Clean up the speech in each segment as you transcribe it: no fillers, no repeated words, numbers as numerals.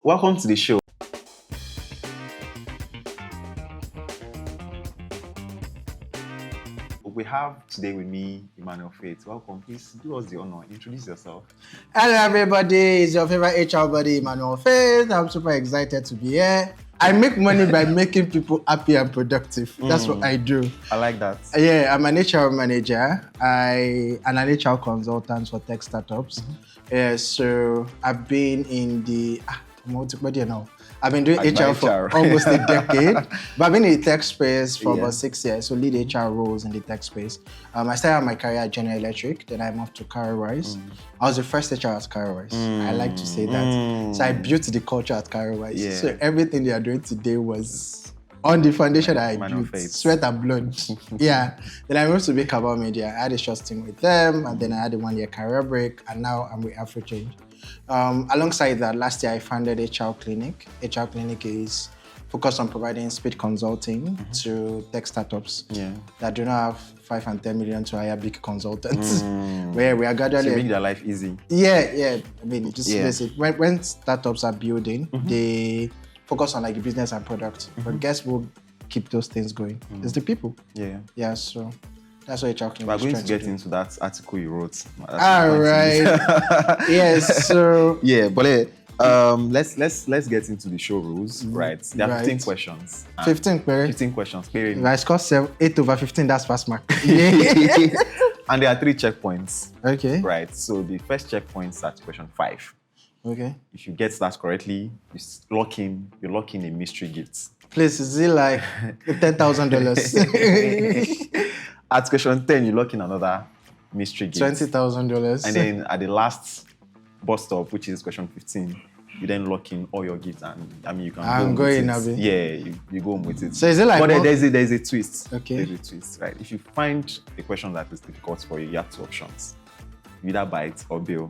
Welcome to the show. We have today with me Emmanuel. Welcome. Please do us the honor. Introduce yourself. Hello, everybody. It's your favorite HR buddy, Emmanuel. I'm super excited to be here. I make money by making people happy and productive. That's what I do. I like that. Yeah, I'm an HR manager. I'm an HR consultant for tech startups. Yeah, so I've been in the I've been doing HR for almost a decade, but I've been in the tech space for about 6 years, so lead HR roles in the tech space. I started my career at General Electric, then I moved to CarWise. I was the first HR at CarWise. I like to say that. So I built the culture at CarWise. Yeah. So everything they are doing today was on the foundation that I built, sweat and blood. Yeah. Then I moved to Big About Media. I had a short stint with them, and then I had a 1-year career break, and now I'm with AfroChange. Alongside that, last year I founded HR Clinic. HR Clinic is focused on providing speed consulting to tech startups that do not have 5 and 10 million to hire big consultants. Where we are gradually... So make their life easy. Yeah. I mean, just basic. When startups are building, they focus on like the business and product. But guess who keep those things going? It's the people. Yeah, so... That's what HR Clinic We're going to get into that article you wrote. All right. Yes. So yeah, but let's get into the show rules. Right. There are 15 questions. 15 questions. Period. If I score 8 over 15, that's pass mark. And there are 3 checkpoints. Okay. Right. So the first checkpoint is at question 5. Okay. If you get that correctly, you lock in a mystery gift. Please, is it like $10,000? At question 10, you lock in another mystery gift. $20,000. And then at the last bus stop, which is question 15, you then lock in all your gifts, and I mean you can go with it. Yeah, you go home with it. So is it like? But there's a twist. Okay. There's a twist, right? If you find a question that is difficult for you have 2 options: either Byte or Bill.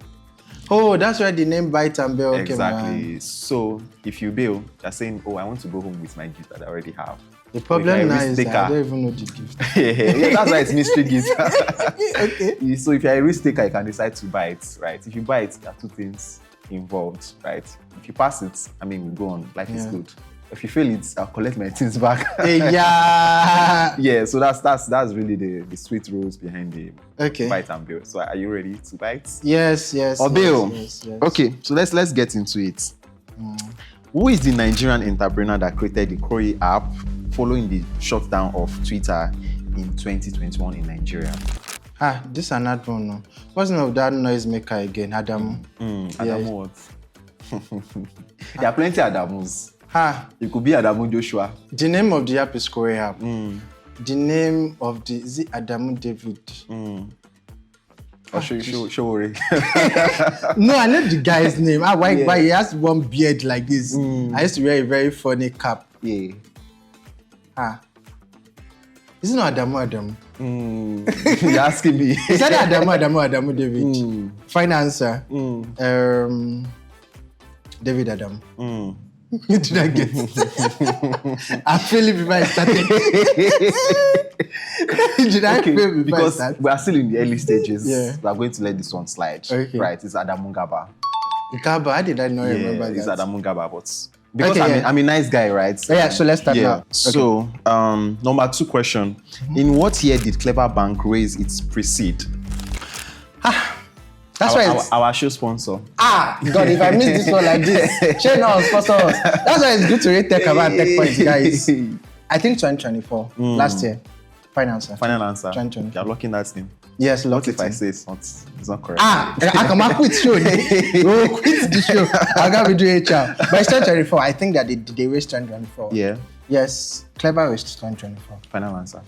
Oh, that's where the name Byte and Bill came. Exactly. So if you Bill, you're saying, "Oh, I want to go home with my gift that I already have." The problem now is that I don't even know the gift. Yeah, that's why it's mystery gift. Okay. So if you're a risk taker, you can decide to buy it, right? If you buy it, there are 2 things involved, right? If you pass it, I mean, we go on. Life is good. If you fail it, I'll collect my things back. Yeah. So that's really the sweet rules behind the Byte and Bill. So are you ready to Byte? Yes. Or Bill? Yes. Okay. So let's get into it. Who is the Nigerian entrepreneur that created the Crowley app following the shutdown of Twitter in 2021 in Nigeria? This is another one. No. What's the name of that noisemaker again? Adamu. Adamu what? There are plenty of Adamus. It could be Adamu Joshua. The name of the app is Crowley app. The name of is it Adamu David? Show. No, I know the guy's name. Why he has one beard like this. I used to wear a very funny cap. Yeah. Is it not Adamu? You're asking me. Is that Adamu David? Final answer. David Adamu. Did I get it? I feel it before I started. Did I feel before because I started? we are still in the early stages. Yeah. We are going to let this one slide. Okay. Right, it's Adamu Gaba. Gaba, how did I not remember that? It's Adamu Gaba, but because I'm a nice guy, right? So let's start now. Okay. So, number 2 question. In what year did Clever Bank raise its pre-seed? That's why our show sponsor. God, if I miss this one like this, share now sponsor us. That's why it's good to read tech about tech points, guys. I think 2024, last year. Final answer. 2024. You're locking that in. Yes, lock it if I in. say it's not correct? I come up with show. We'll quit the show. I'm gonna do HR. But it's 2024. I think that they raised 2024. Yeah. Yes, Clever raised 2024. Final answer.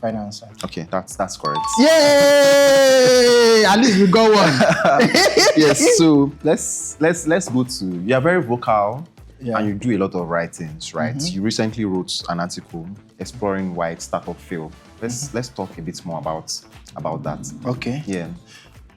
Okay, that's correct. Yay! At least we got one. Yes. So let's go to. You are very vocal. And you do a lot of writings, right? You recently wrote an article exploring why startup fail. Let's talk a bit more about that. Okay. Yeah.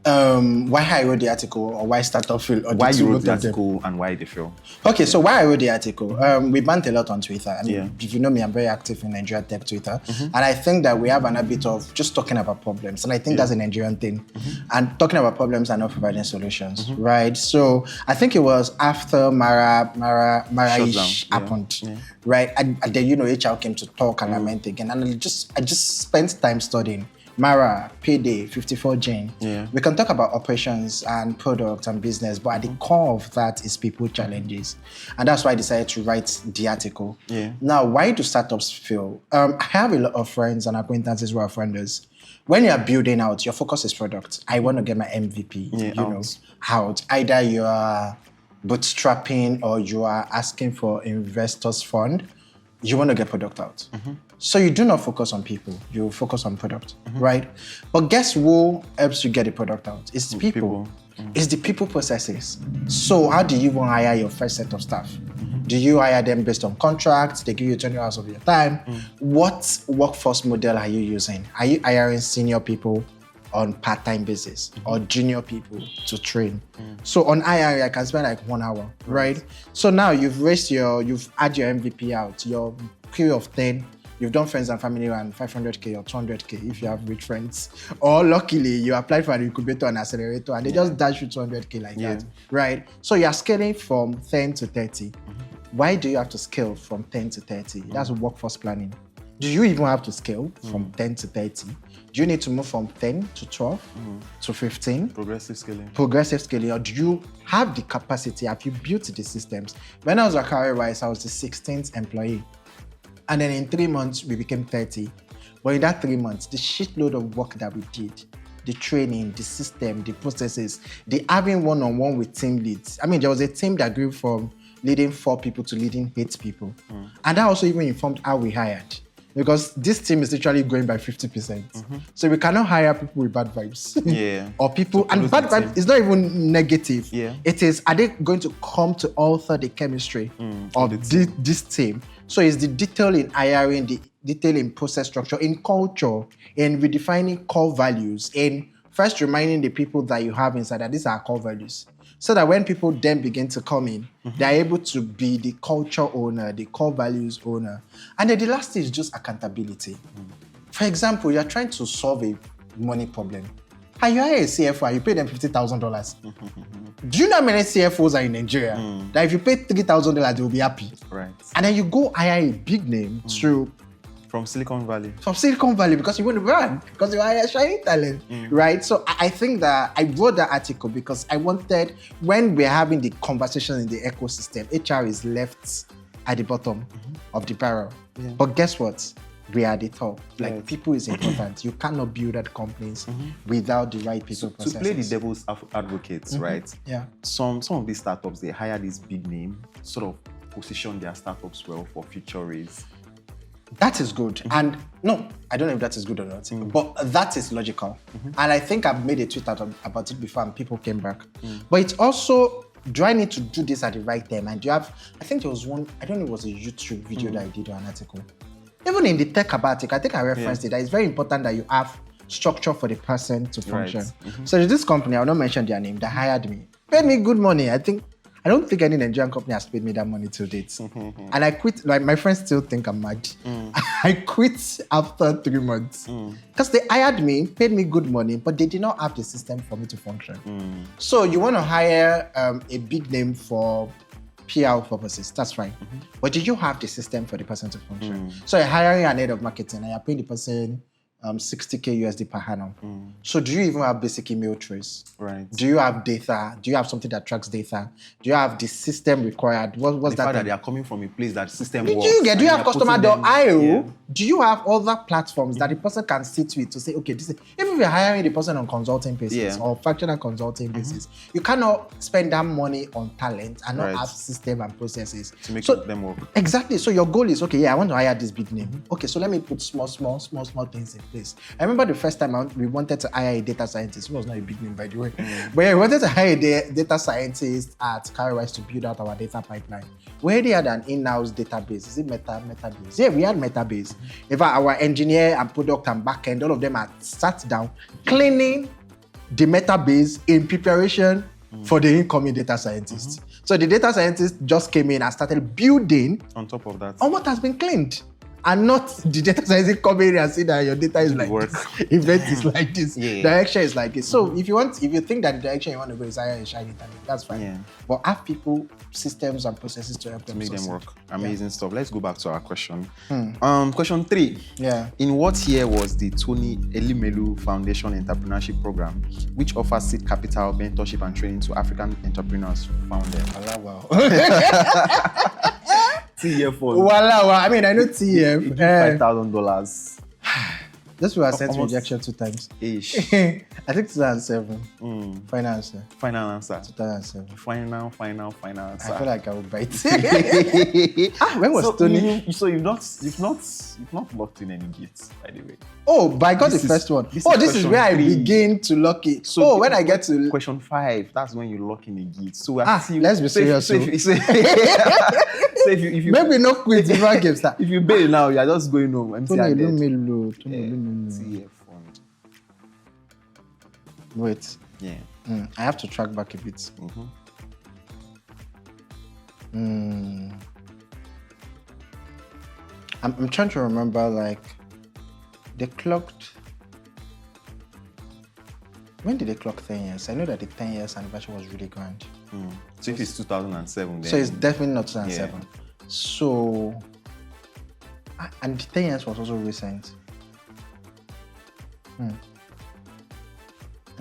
Why I wrote the article or why startup fail? Or why you wrote the article and why they fail? Okay, so why I wrote the article? We banned a lot on Twitter. I mean, if you know me, I'm very active in Nigeria tech Twitter. And I think that we have an habit of just talking about problems. And I think that's a Nigerian thing. And talking about problems and not providing solutions, right? So I think it was after Mara-ish happened, right? And then, HR came to talk and I meant again. And I just spent time studying Mara, Payday, 54 Jane. We can talk about operations and product and business, but at the core of that is people challenges. And that's why I decided to write the article. Now, why do startups fail? I have a lot of friends and acquaintances who are founders. When you're building out, your focus is product. I want to get my MVP, out. Either you are bootstrapping or you are asking for investors fund, you want to get product out. So you do not focus on people, you focus on product, right? But guess who helps you get the product out? It's the people. It's the people processes. So how do you even hire your first set of staff? Do you hire them based on contracts? They give you 20 hours of your time. What workforce model are you using? Are you hiring senior people on part-time basis or junior people to train? So on IRA, I can spend like 1 hour, right? So now you've had your MVP out, your crew of 10, you've done friends and family around 500K or 200K if you have rich friends. Or luckily, you applied for an incubator and accelerator and they just dash you 200K like that, right? So you're scaling from 10 to 30. Why do you have to scale from 10 to 30? That's workforce planning. Do you even have to scale from 10 to 30? Do you need to move from 10 to 12 to 15? Progressive scaling. Progressive scaling. Or do you have the capacity? Have you built the systems? When I was at CarrierWise, I was the 16th employee. And then in 3 months, we became 30. But in that 3 months, the shitload of work that we did, the training, the system, the processes, the having one-on-one with team leads. I mean, there was a team that grew from leading 4 people to leading 8 people. And that also even informed how we hired. Because this team is literally growing by 50%. So we cannot hire people with bad vibes. Or people, and bad vibes is not even negative. It is, are they going to come to alter the chemistry of this team? So it's the detail in hiring, the detail in process structure, in culture, in redefining core values, in first reminding the people that you have inside that these are core values. So that when people then begin to come in, they're able to be the culture owner, the core values owner. And then the last thing is just accountability. For example, you're trying to solve a money problem. And you hire a CFO, you pay them $50,000. Do you know how many CFOs are in Nigeria? That if you pay $3,000, they will be happy. Right. And then you go hire a big name to... From Silicon Valley. From Silicon Valley, because you want to run, because you are a shining talent, right? So I think that I wrote that article because I wanted, when we're having the conversation in the ecosystem, HR is left at the bottom of the barrel. But guess what? We are at the top. Like, people is important. You cannot build at companies without the right people processes. To play the devil's advocates, right? Some of these startups, they hire this big name, sort of position their startups well for future raise. That is good. And no, I don't know if that is good or not, but that is logical. And I think I've made a tweet out about it before and people came back. But it's also, do I need to do this at the right time? And do you have, I think there was one, I don't know, it was a YouTube video that I did or an article. Even in the tech about it, I think I referenced it, that it's very important that you have structure for the person to function. So there's this company, I'll not mention their name, that hired me, paid me good money. I don't think any Nigerian company has paid me that money till date. And I quit, like my friends still think I'm mad. I quit after 3 months. Because they hired me, paid me good money, but they did not have the system for me to function. So you want to hire a big name for PR purposes, that's fine. But did you have the system for the person to function? So you're hiring an head of marketing and you're paying the person $60K USD per annum. So do you even have basic email trace? Right. Do you have data? Do you have something that tracks data? Do you have the system required? What's the that? fact that they are coming from a place that system Do works. you have customer.io? Do you have other platforms that the person can sit with to say, okay, this is, even if you're hiring the person on consulting basis or fractional consulting basis, you cannot spend that money on talent and not have system and processes to make them work. Exactly. So your goal is, okay, I want to hire this big name. Okay, so let me put small things in place. I remember the first time we wanted to hire a data scientist, who was not a big name, by the way, but we wanted to hire a data scientist at CarrierWise to build out our data pipeline. We already had an in-house database. Is it Metabase? Yeah, we had Metabase. In fact, our engineer and product and backend, all of them had sat down, cleaning the metabase in preparation for the incoming data scientists. So the data scientist just came in and started building on top of that on what has been cleaned. And not the data scientist come in and see that your data is like this, event is like this, direction is like this. So if you think that the direction you want to go is higher and shiny, that's fine. Yeah. But have people, systems and processes to help them make them work. Amazing stuff. Let's go back to our question. Question 3. Yeah. In what year was the Tony Elimelu Foundation Entrepreneurship Program, which offers seed capital, mentorship, and training to African entrepreneurs, founded? Wow. TEF fund. Wow. I mean, I know TEF. $5,000. This was sent rejection 2 times. Ish. I think 2007. Final answer. 2007. Final answer. I feel like I will bite. When was Tony? So you've not locked in any gates, by the way. Oh, but I got the first one. This is where I begin to lock it. So when I get to question 5, that's when you lock in the gate. So let's be serious. So if you maybe not quit before I give start. If you bail now, you're just going home. Empty handed. TEF fund. Wait. Yeah. I have to track back a bit. I'm trying to remember, like, they clocked. When did they clock 10 years? I know that the 10 years anniversary was really grand. So if it's 2007, then... So it's definitely not 2007. Yeah. So... And 10 years was also recent. It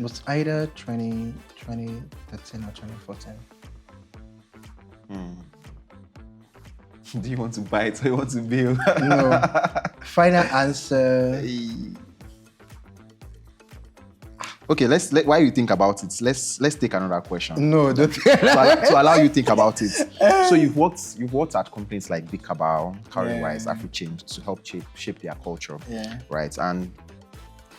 was either 2013 or 2014. Do you want to bite or you want to bail? No. Final answer... Okay, while you think about it, let's take another question. No, don't. to allow you to think about it. So you've worked at companies like Big Cabal, CarryWise, AfriChange to help shape their culture, right? And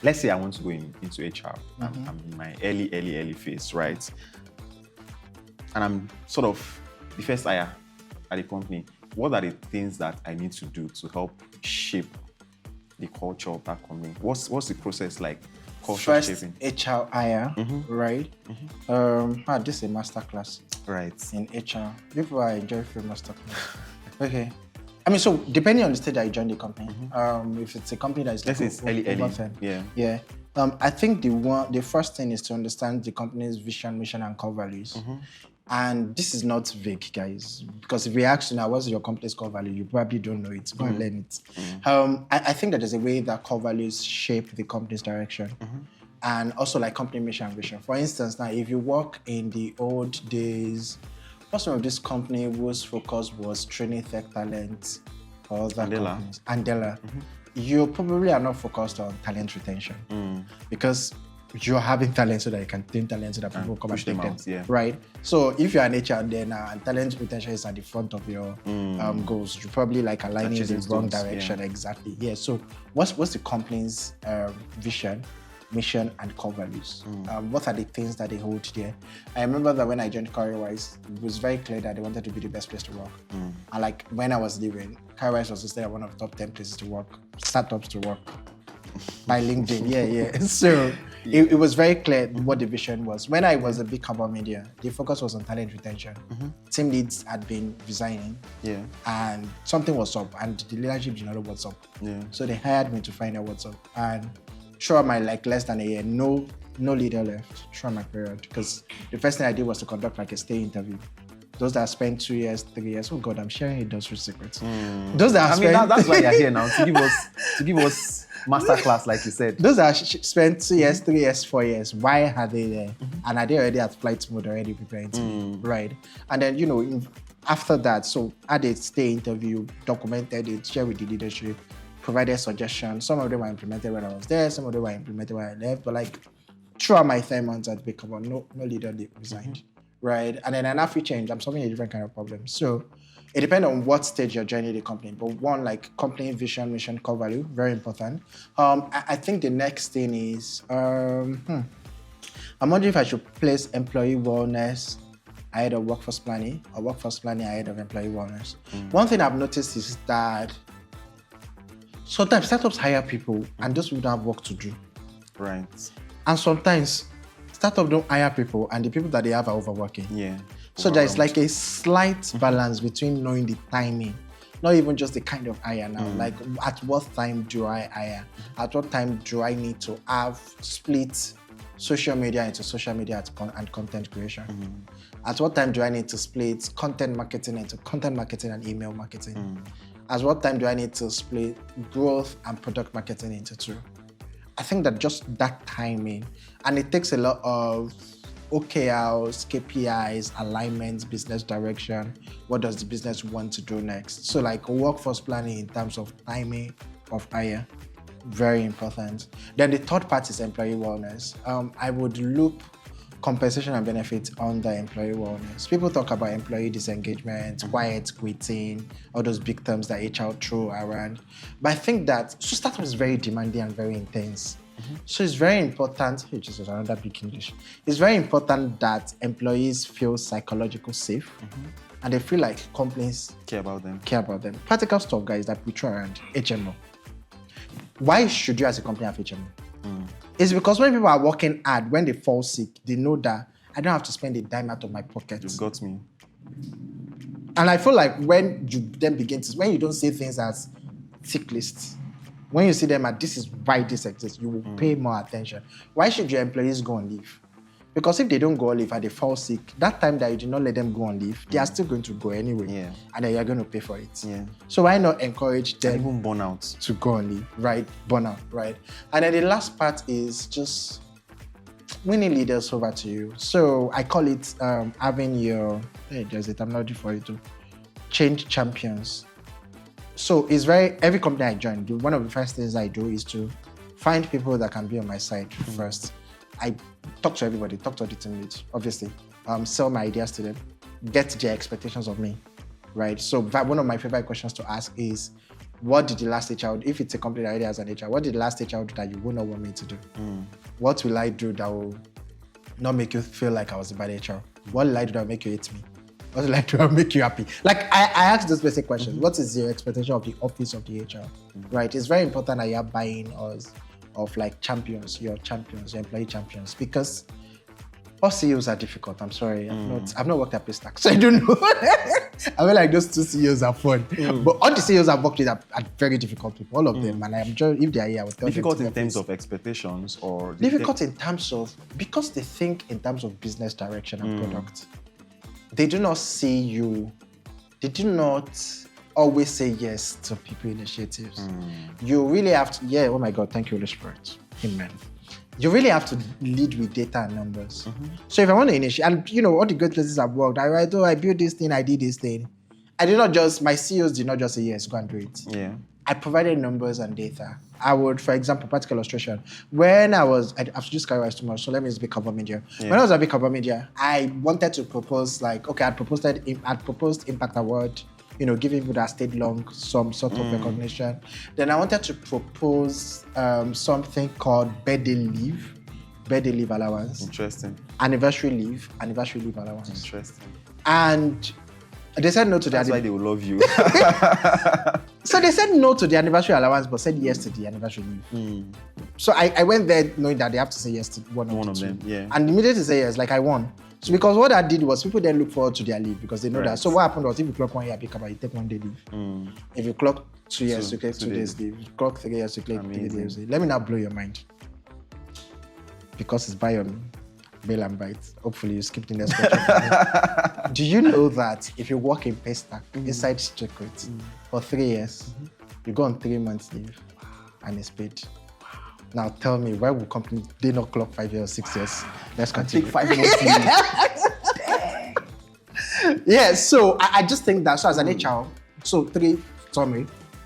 let's say I want to go into HR. I'm in my early phase, right? And I'm sort of the first hire at the company. What are the things that I need to do to help shape the culture of that company? What's the process like? First HR hire, right? This is a masterclass, right? In HR, people are enjoying free masterclass. Okay, I mean, so depending on the stage that you join the company, if it's a company that is early, I think the first thing is to understand the company's vision, mission, and core values. And this is not vague, guys, because if we ask you now, what's your company's core value, you probably don't know it. Go and learn it. I think that there's a way that core values shape the company's direction. And also like company mission and vision. For instance, now, if you work in the old days, what's one of this company whose focus was training tech talent or other companies? Andela. You probably are not focused on talent retention because you're having talent so that you can train talent so that people come and take them. Right? So if you're an HR then and talent retention is at the front of your goals, you're probably like aligning in the wrong direction. Exactly. Yeah. So what's the company's vision, mission, and core values? What are the things that they hold there? I remember that when I joined CarryWise, it was very clear that they wanted to be the best place to work. And like when I was leaving, CarryWise was listed as one of the top 10 places to work, startups to work. By LinkedIn, So it was very clear what the vision was. When I was a Big Cabal Media, the focus was on talent retention. Team leads had been resigning, and something was up, and the leadership did not know what's up. So they hired me to find out what's up. And throughout my less than a year, no leader left throughout my period, because the first thing I did was to conduct like a stay interview. Those that spent 2 years, 3 years, oh God, I'm sharing industry secrets. Those that that's why you're here now, to give us masterclass, like you said. Those that spent 2 years, 3 years, 4 years, why are they there? And are they already at flight mode, already preparing to be, right? And then, after that, so I did stay interview, documented it, shared with the leadership, provided suggestions. Some of them were implemented when I was there, some of them were implemented when I left, but like throughout my 3 months at Big Cabal, no leader resigned. Right? And then after change, I'm solving a different kind of problem. So it depends on what stage you're joining the company. But one, like company vision, mission, core value, very important. I think the next thing is, I'm wondering if I should place employee wellness ahead of workforce planning or workforce planning ahead of employee wellness. One thing I've noticed is that sometimes startups hire people and those people don't have work to do. Right. And sometimes startups don't hire people, and the people that they have are overworking. Yeah. So there's like a slight balance between knowing the timing, not even just the kind of hire now. Like, at what time do I hire? At what time do I need to have split social media into social media and content creation? At what time do I need to split content marketing into content marketing and email marketing? At what time do I need to split growth and product marketing into two? I think that just that timing, and it takes a lot of OKRs, KPIs, alignments, business direction. What does the business want to do next? So like workforce planning in terms of timing of hire, very important. Then the third part is employee wellness. I would loop compensation and benefits under employee wellness. People talk about employee disengagement, quiet quitting, all those big terms that HR throw around. But I think that startup is very demanding and very intense. So it's very important, which is another big English. It's very important that employees feel psychological safe and they feel like companies care about them. Practical stuff, guys, that we throw around. HMO. Why should you as a company have HMO? It's because when people are working hard, when they fall sick, they know that I don't have to spend a dime out of my pocket. You've got me. And I feel like when you then when you don't say things as sick lists, when you see them at this is why this exists, you will pay more attention. Why should your employees go on leave? Because if they don't go on leave and they fall sick, that time that you did not let them go on leave, they are still going to go anyway. And then you're going to pay for it. So why not encourage them even burnout to go on leave, right? Burnout, right? And then the last part is just winning leaders over to you. So I call it having your, there's a terminology for it too, change champions. So it's every company I join, one of the first things I do is to find people that can be on my side first. I talk to everybody, talk to the team leads, obviously. Sell my ideas to them, get their expectations of me, right? So one of my favorite questions to ask is, what did the last HR, if it's a company that already has an HR, what did the last HR do that you would not want me to do? What will I do that will not make you feel like I was a bad HR? What will I do that will make you hate me? What will I do that will make you happy? Like, I ask those basic questions. What is your expectation of the office of the HR, right? It's very important that you are buying us of like champions, your employee champions, because all CEOs are difficult. I'm sorry, I've not worked at Paystack, so I don't know. I feel like those two CEOs are fun, but all the CEOs I've worked with are very difficult people, all of them. And I'm sure if they are here, I would tell difficult them in terms of expectations, or difficult in terms of because they think in terms of business direction and product. They do not see you. They do not always say yes to people initiatives. You really have to, oh my God, thank you, Holy Spirit. Amen. You really have to lead with data and numbers. So if I want to initiate, and all the great places I've worked, I built this thing, I did this thing. My CEOs did not just say yes, go and do it. I provided numbers and data. I would, for example, practical illustration. When I have to just carry too much, so let me just be cover media. When I was at Big Cover Media, I wanted to propose I'd proposed Impact Award, giving people that stayed long some sort of recognition. Then I wanted to propose something called birthday leave allowance. Interesting. Anniversary leave allowance. Interesting. And they said no to that. That's why they will love you. So they said no to the anniversary allowance, but said yes to the anniversary leave. So I went there knowing that they have to say yes to one of them. Yeah. And immediately say yes, like I won. So because what I did was people then look forward to their leave because they know that. So what happened was if you clock 1 year, you take 1 day leave. If you clock 2 years, you take 2 days leave. If you clock 3 years, you take 3 days leave. Let me now blow your mind. Because it's Bail and Byte. Hopefully you skipped the next question. Do you know that if you work in Paystack inside Secret for 3 years, you go on 3 months leave and it's paid? Now tell me, why would companies they not clock 5 years, 6 years? Let's continue. Take 5 months leave. Yeah, so I just think that, so as an HR,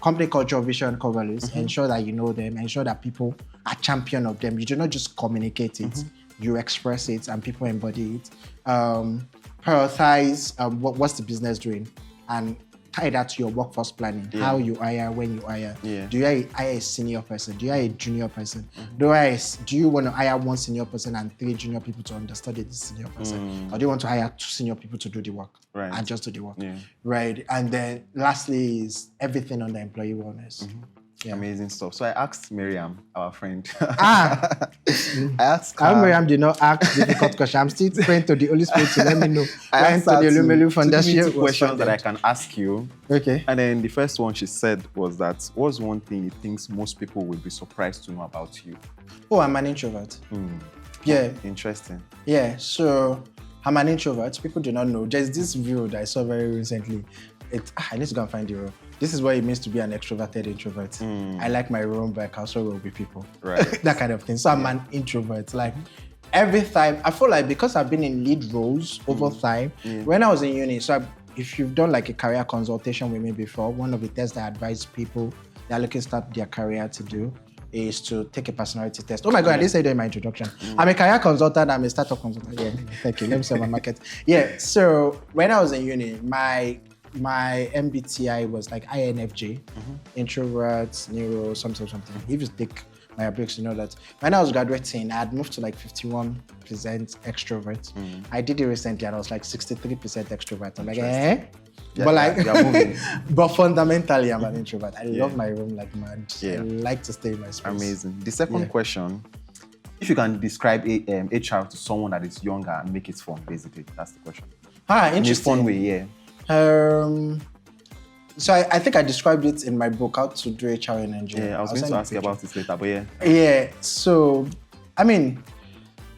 company culture, vision, core values, ensure that you know them, ensure that people are champion of them. You do not just communicate it, you express it and people embody it. Prioritize what's the business doing and tie that to your workforce planning, how you hire, when you hire. Do you hire a senior person? Do you hire a junior person? Do you want to hire 1 senior person and 3 junior people to understudy the senior person? Or do you want to hire 2 senior people to do the work and just do the work? Right. And then lastly is everything on the employee wellness. Amazing stuff. So I asked Miriam, our friend. I asked her. I hope Miriam did not ask difficult questions. I'm still praying to the Holy Spirit to let me know. I asked her to give me two questions that I can ask you. Okay. And then the first one she said was that, what's one thing you think most people will be surprised to know about you? Oh, I'm an introvert. Yeah. Interesting. Yeah, so I'm an introvert. People do not know. There's this view that I saw very recently. I need to go and find the role. This is what it means to be an extroverted introvert. I like my room, but I can also roll with people. Right. That kind of thing. So I'm an introvert. Like every time, I feel like because I've been in lead roles over time, when I was in uni, so if you've done like a career consultation with me before, one of the tests that I advise people that are looking to start their career to do is to take a personality test. Oh my God, I didn't say that in my introduction. I'm a career consultant, I'm a startup consultant. Yeah, thank you. Let me sell my market. Yeah, so when I was in uni, my MBTI was like INFJ, introverts, neuro, something. If you take my breaks, you know that. When I was graduating, I had moved to like 51% extrovert. I did it recently and I was like 63% extrovert. I'm like, Yeah, but like, but fundamentally, I'm an introvert. I love my room like mad. I like to stay in my space. Amazing. The second question, if you can describe HR to someone that is younger and make it fun, basically, that's the question. Interesting. In a fun way, yeah. So I think I described it in my book, How to Do HR in Nigeria. Yeah, I was going to ask you about it later, but yeah. Yeah, so, I mean,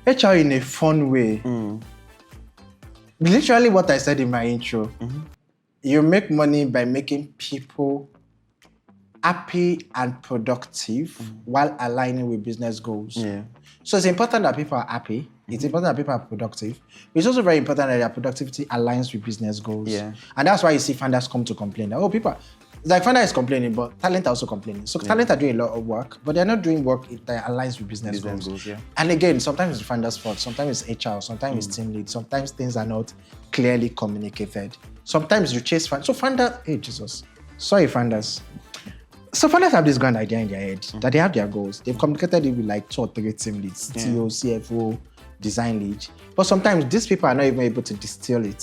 HR in a fun way. Literally what I said in my intro. You make money by making people happy and productive while aligning with business goals. Yeah. So it's important that people are happy. It's important that people are productive. It's also very important that their productivity aligns with business goals. Yeah. And that's why you see founders come to complain. That, people, like founder is complaining, but talent are also complaining. So talent are doing a lot of work, but they're not doing work that aligns with business goals. Yeah. And again, sometimes it's founder's fault, sometimes it's HR, sometimes it's team lead, sometimes things are not clearly communicated. Sometimes you chase founders. So founders, founders. So founders have this grand idea in their head that they have their goals. They've communicated it with like 2 or 3 team leads, CTO, CFO, design lead. But sometimes these people are not even able to distill it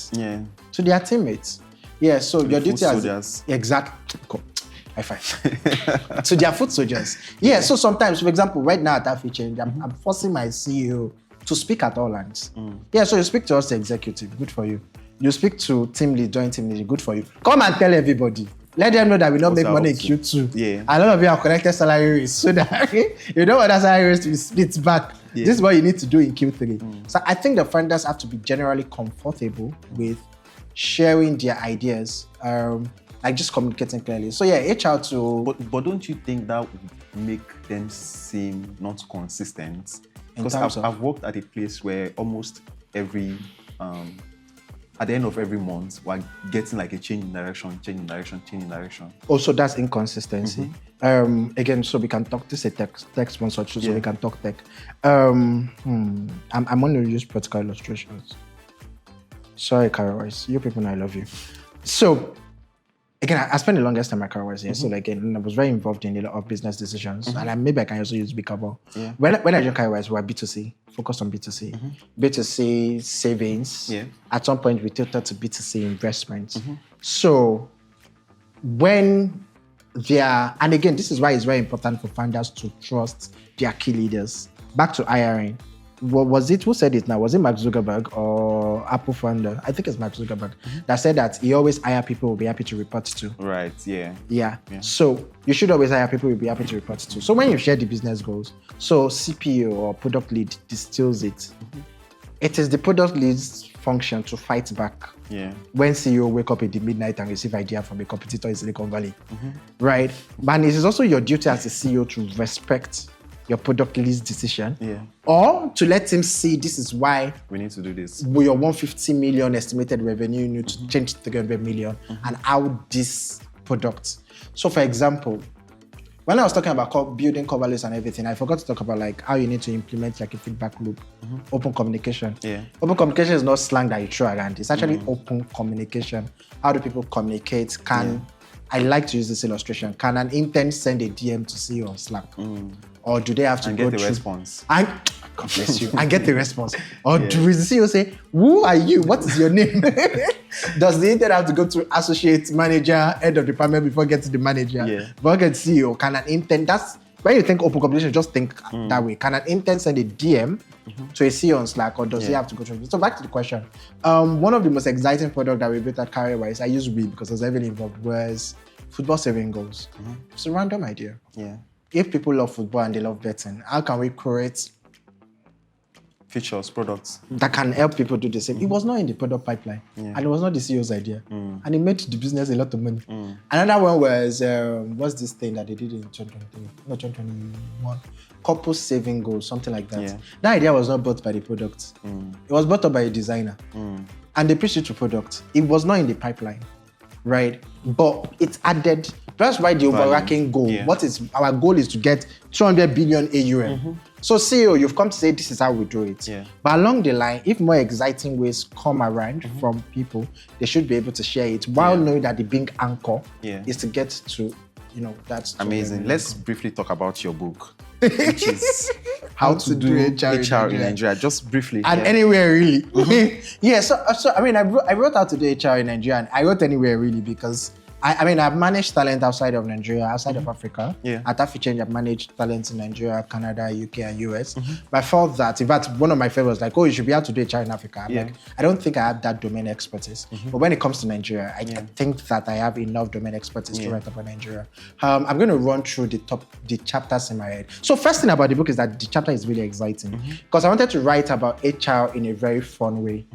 to their teammates. Yeah, so your duty as exactly. High five. To their foot soldiers. Yeah, so sometimes, for example, right now at Affichange, I'm forcing my CEO to speak at all hands. Yeah, so you speak to us, the executive, good for you. You speak to team lead, joint team lead, good for you. Come and tell everybody. Let them know that we don't make money in Q2. Yeah. And all of you have connected salary raise so that you don't want that salary raise to be split back. Yeah. This is what you need to do in Q3. So I think the founders have to be generally comfortable with sharing their ideas, like just communicating clearly. So yeah, HR to... But don't you think that would make them seem not consistent? Because I've worked at a place where almost every... at the end of every month, we're getting like a change in direction. Also, that's inconsistency. Again, so we can talk, this is a text one such, so we can talk tech. I'm going to use practical illustrations. Sorry, Carol-wise. You people know I love you. So, again, I spent the longest time at Carol-wise here. So, again, I was very involved in a lot of business decisions. And maybe I can also use Bicabo. Yeah. When I joined Carol-wise, we were B2C, focused on B2C. B2C savings. Yeah. At some point, we tilted to B2C investments. So, when and again, this is why it's very important for founders to trust their key leaders. Back to hiring. Was it, who said it now? Was it Mark Zuckerberg or Apple founder? I think it's Mark Zuckerberg that said that he always hire people who will be happy to report to. Right, yeah. So you should always hire people who will be happy to report to. So when you share the business goals, so CPO or product lead distills it. It is the product lead's function to fight back. Yeah. When CEO wake up in the midnight and receive idea from a competitor in Silicon Valley. Right? But it is also your duty as a CEO to respect your product lead's decision, or to let him see this is why we need to do this. With your 150 million estimated revenue, you need to change 300 million, and how this product. So, for example, when I was talking about building cover lists and everything, I forgot to talk about like how you need to implement like a feedback loop, open communication. Yeah. Open communication is not slang that you throw around. It's actually open communication. How do people communicate? I like to use this illustration. Can an intern send a DM to CEO on Slack? Or do they have to go get the response? God bless you. And get the response. Or do the CEO say, who are you? What is your name? Does the intern have to go to associate manager, head of department before getting to the manager? Yeah. Before getting CEO, can an intern, that's when you think open competition, just think that way. Can an intern send a DM to a CEO on Slack, or does he have to go through? So back to the question. One of the most exciting products that we built at Career-Wise, I used we because I was heavily involved, was football saving goals. It's a random idea. Yeah. If people love football and they love betting, how can we create features, products that can help people do the same? It was not in the product pipeline, and it was not the CEO's idea, and it made the business a lot of money. Another one was what's this thing that they did in 2023, not 2021, couple saving goals, something like that. That idea was not bought by the product. It was bought up by a designer, and they pitched it to product. It was not in the pipeline, right? But it added. That's why the overarching goal. What is our goal is to get 200 billion AUM. So CEO, you've come to say this is how we do it. But along the line, if more exciting ways come around from people, they should be able to share it while knowing that the big anchor is to get to, that's amazing. Let's briefly talk about your book, which is how to do HR in Nigeria. Just briefly. And anywhere really. So I mean, I wrote how to do HR in Nigeria, and I wrote anywhere really because I've managed talent outside of Nigeria, outside of Africa. At AfriChange, I've managed talent in Nigeria, Canada, UK, and US. But I felt that, in fact, one of my favorites, like, you should be able to do HR in Africa. I'm like, I don't think I have that domain expertise. But when it comes to Nigeria, I think that I have enough domain expertise to write about Nigeria. I'm going to run through the chapters in my head. So first thing about the book is that the chapter is really exciting because I wanted to write about HR in a very fun way.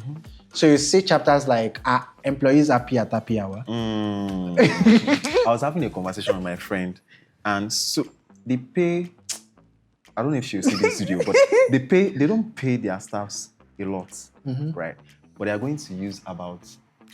So you see chapters like employees happy at happy hour. I was having a conversation with my friend, and so they pay. I don't know if she'll see this video, but they don't pay their staffs a lot, right? But they are going to use about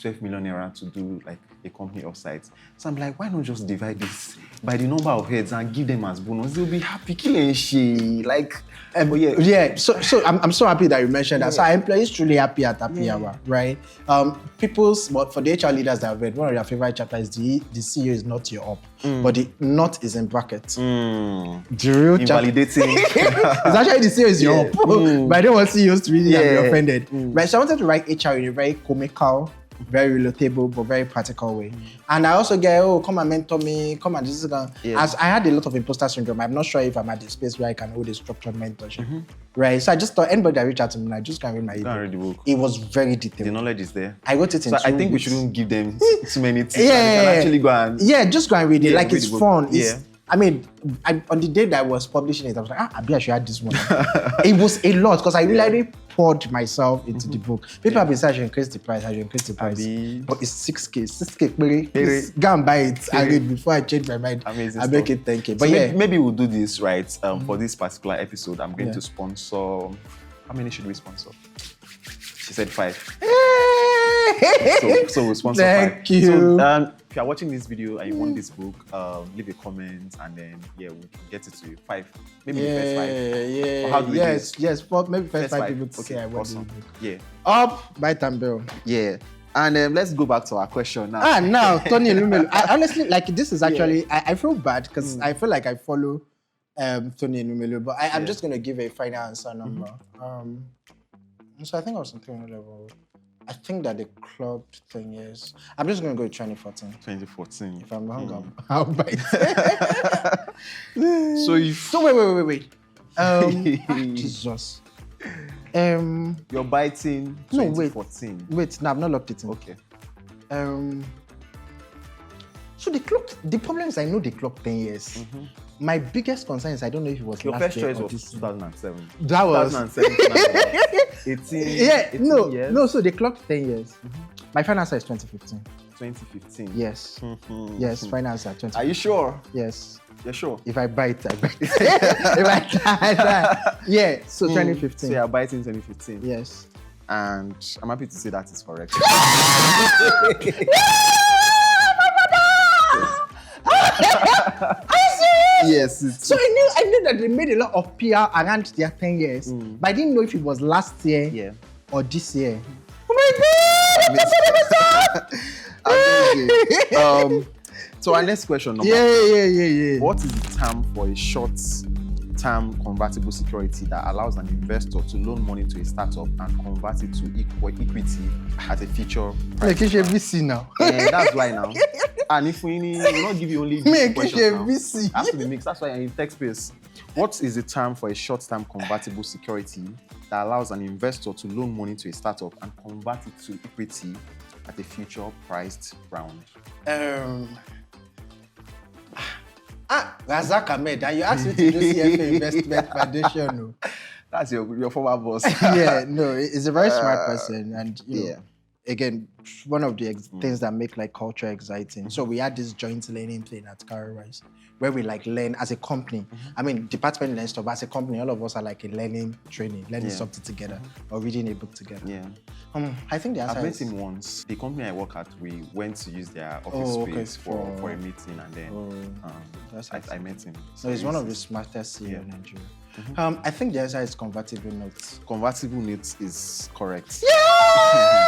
12 million naira to do like a company offsite. So I'm like, why not just divide this by the number of heads and give them as bonus? They'll be happy. Killing she like. So I'm so happy that you mentioned that. So our employees truly happy at happy hour, right? But for the HR leaders that I've read, one of their favorite chapters is the CEO is not your up, but the not is in brackets. The real invalidating. It's actually the CEO is your up, but I don't want CEOs to really be offended. Right? So I wanted to write HR in a very comical, very relatable, but very practical way. And I also get, come and mentor me, come and this is gonna. As I had a lot of imposter syndrome, I'm not sure if I'm at the space where I can hold a structured mentorship. Right? So I just thought anybody that reached out to me, I just can't read my ebook. It was very detailed. The knowledge is there. I wrote it in 2 I think we shouldn't give them too many tips. They can actually go and just go and read it. Like it's fun. I mean, on the day that I was publishing it, I was like, I should add this one. It was a lot because I really poured myself into the book. People have been saying I should increase the price, But it's 6K. Go and buy it and read before I change my mind. Amazing. I make it 10K. But maybe we'll do this, right? For this particular episode, I'm going to sponsor. How many should we sponsor? She said 5. So we'll sponsor 5. Thank you. So, if you are watching this video and you want this book, leave a comment and then we'll get it to you. 5. Maybe the first 5. Or how do we do it? Yes. Maybe first 5 people to say I want awesome. the book. Up, Byte and Bill. And let's go back to our question now. Now, Tony Elumelu. Honestly, like this is actually, I feel bad because I feel like I follow Tony Elumelu, but I'm just going to give a final answer number. So I think I was on 300 level. I think that the club thing is. I'm just going to go with 2014. 2014. If I'm wrong, I'll bite. So wait. Jesus. You're biting 2014. Wait, no, I've not locked it in. Okay. So the problem is I know the clock 10 years. My biggest concern is I don't know if it was your last first year choice or was this 2007. That was 2007. 18 years. No, so they clocked 10 years. My final answer is 2015. 2015. Yes. Yes, final answer 2015. Are you sure? Yes. You're sure? If I bite, I bite. If I die. Yeah, so 2015. So you're biting 2015. Yes. And I'm happy to say that is correct. Yes. So I knew that they made a lot of PR around their 10 years, but I didn't know if it was last year or this year. Oh my God! Amazing. So our next question. Yeah. What is the term for a short term convertible security that allows an investor to loan money to a startup and convert it to equity at a future price. Make it VC now. That's why now. And if we will not give you only make questions it now. VC. It has to be mixed. That's why I'm in tech space. What is the term for a short-term convertible security that allows an investor to loan money to a startup and convert it to equity at a future priced round? Razak Ahmed, and you asked me to do CFA Investment Foundation. No. That's your former boss. Yeah, no, he's a very smart person, and you know, again, one of the things that make like culture exciting. So we had this joint learning thing at Carrawise, where we like learn as a company. I mean, department learns stuff, but as a company, all of us are like in learning training, learning something together, or reading a book together. Yeah. I think the answer I've met him once. The company I work at, we went to use their office space for a meeting, and then I met him. So he's one of the smartest CEO in Nigeria. I think the answer is convertible notes. Convertible notes is correct. Yeah!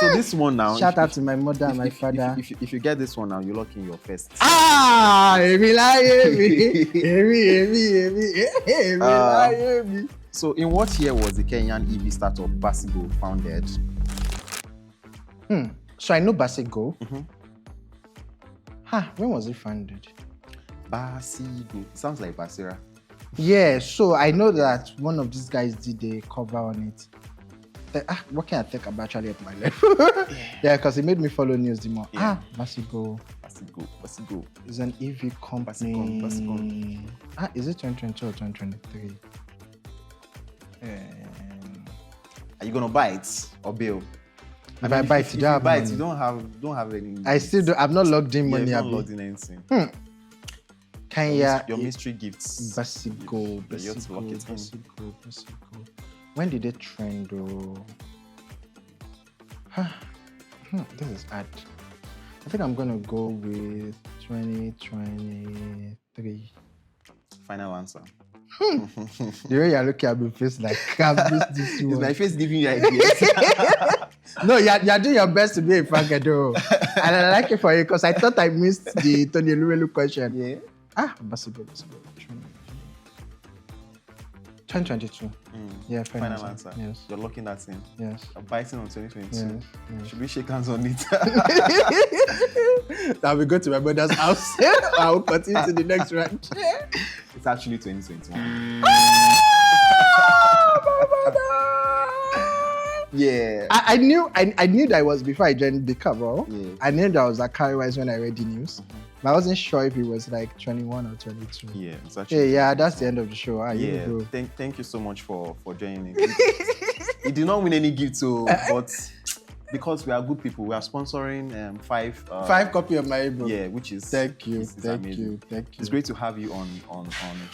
So this one now. Shout out to my mother and my father. If you get this one now, you lock in your first. So in what year was the Kenyan EV startup Basigo founded? So I know Basigo. When was it founded? Basigo. Sounds like Basira. Yeah, so I know that one of these guys did a cover on it. What can I think about actually at my level? Yeah, because it made me follow news the more. Basigo. Basigo. It's an EV company. Basigo. Is it 2022 or 2023? Are you gonna buy it or bail? If I buy it, you don't have any. I still do. I've not logged in money. You've not logged in anything. Your mystery gifts. Basigo. When did it trend though? This is hard. I think I'm gonna go with 2023. Final answer. The way you're looking at me face like I missed this one. Is my face giving you ideas? No, you're doing your best to be a faggot though. And I like it for you because I thought I missed the Tony Luelu question. Yeah. Basigo. 2022. Yeah, final answer. Yes. You're locking that in. Yes. I'm biting on 2022. Yes. Should we shake hands on it? Now we go to my brother's house. I will continue to the next round. It's actually 2021. Yeah. I knew that it was before I joined the cover. Yeah. I knew that I was at Carrawise when I read the news. But I wasn't sure if it was like 21 or 22. Yeah, it's actually. Yeah, that's the end of the show. Thank you so much for joining. He did not win any gift, but because we are good people, we are sponsoring 5 copy of my ebook. Yeah, which is thank you. It's great to have you on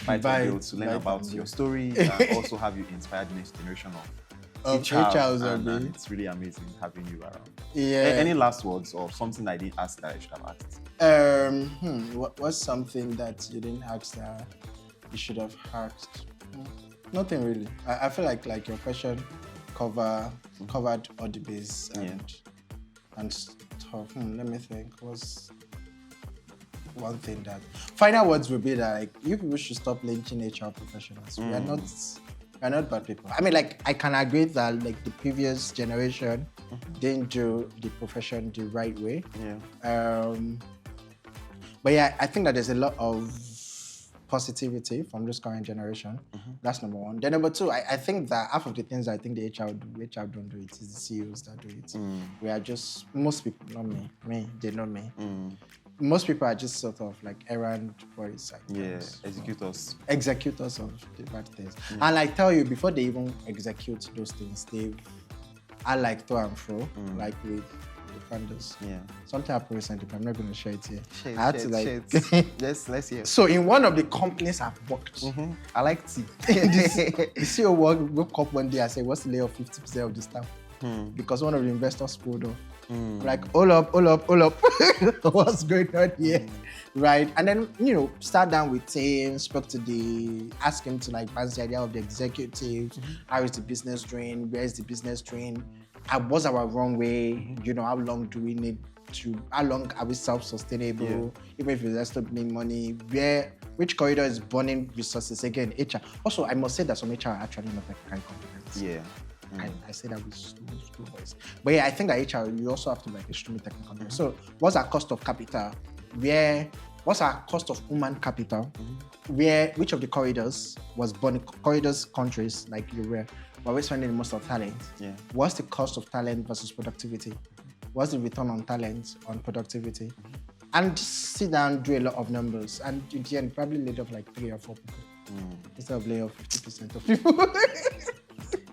Byte to learn about your story and also have you inspired next generation of HRs, and it's really amazing having you around. Yeah. Any last words or something I didn't ask that I should have asked? What's something that you didn't ask that you should have asked? Nothing really. I feel like your question covered all the base and stuff. Let me think. What's one thing that final words would be that like you people should stop lynching HR professionals. We are not bad people. I mean, like I can agree that like the previous generation didn't do the profession the right way. Yeah. But yeah, I think that there's a lot of positivity from this current generation. That's number one. Then number two, I think that half of the things I think the HR don't do it is the CEOs that do it. We are just, most people, not me, they know me. Most people are just sort of like errand boys. Executors of the bad things. And I tell you, before they even execute those things, they are like to and fro, like with founders. Yeah. Something happened recently, but I'm not going to share it here. Let's hear. So in one of the companies I've worked, I like tea. the CEO woke up one day and said, "What's the lay of 50% of the staff?" Because one of the investors pulled off. Like, hold up. What's going on here? Right? And then, start down with him, ask him to like bounce the idea of the executive. How is the business doing? Where is the business doing? What's our wrong way? How long do we need how long are we self-sustainable? Even if we stop making money, where which corridor is burning resources? Again, HR. Also, I must say that some HR are actually not technically competent. Yeah. I say that with school voice. But yeah, I think that HR, you also have to be like extremely technical. So what's our cost of capital? What's our cost of human capital? Which of the corridors was burning? Corridors, countries like you were always spending most of talent. Yeah. What's the cost of talent versus productivity? What's the return on talent on productivity? And just sit down, do a lot of numbers, and in the end, probably laid off like 3 or 4 people instead of lay off 50% of people.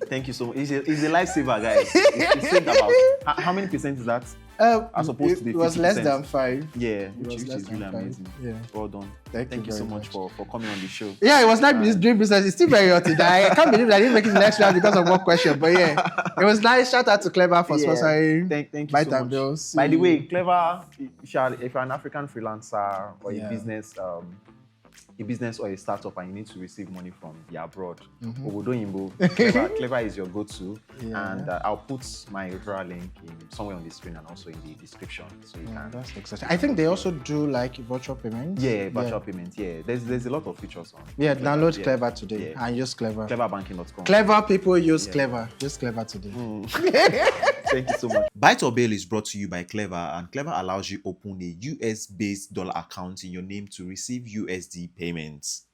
Thank you so much. It's a lifesaver, guys. It's saved about how many percent is that? As opposed to the 50%. It was less than 5. Yeah, which is really amazing. Yeah. Well done. Thank you so much for coming on the show. Yeah, it was nice doing business. It's still very hot today. I can't believe I didn't make it the next round because of one question. But yeah, it was nice. Shout out to Clever for sponsoring. Thank you Byte so and Bills. By the way, Clever, if you're an African freelancer or a business or a startup and you need to receive money from the abroad, Clever is your go-to. And I'll put my referral link somewhere on the screen and also in the description, so you can. That's exciting. I think they also do like virtual payments. Yeah, virtual payment. Yeah, there's a lot of features on. Yeah, download Clever today and use Clever. Cleverbanking.com. Clever people use Clever. Use Clever today. Thank you so much. Byte or Bail is brought to you by Clever, and Clever allows you open a US-based dollar account in your name to receive USD payments.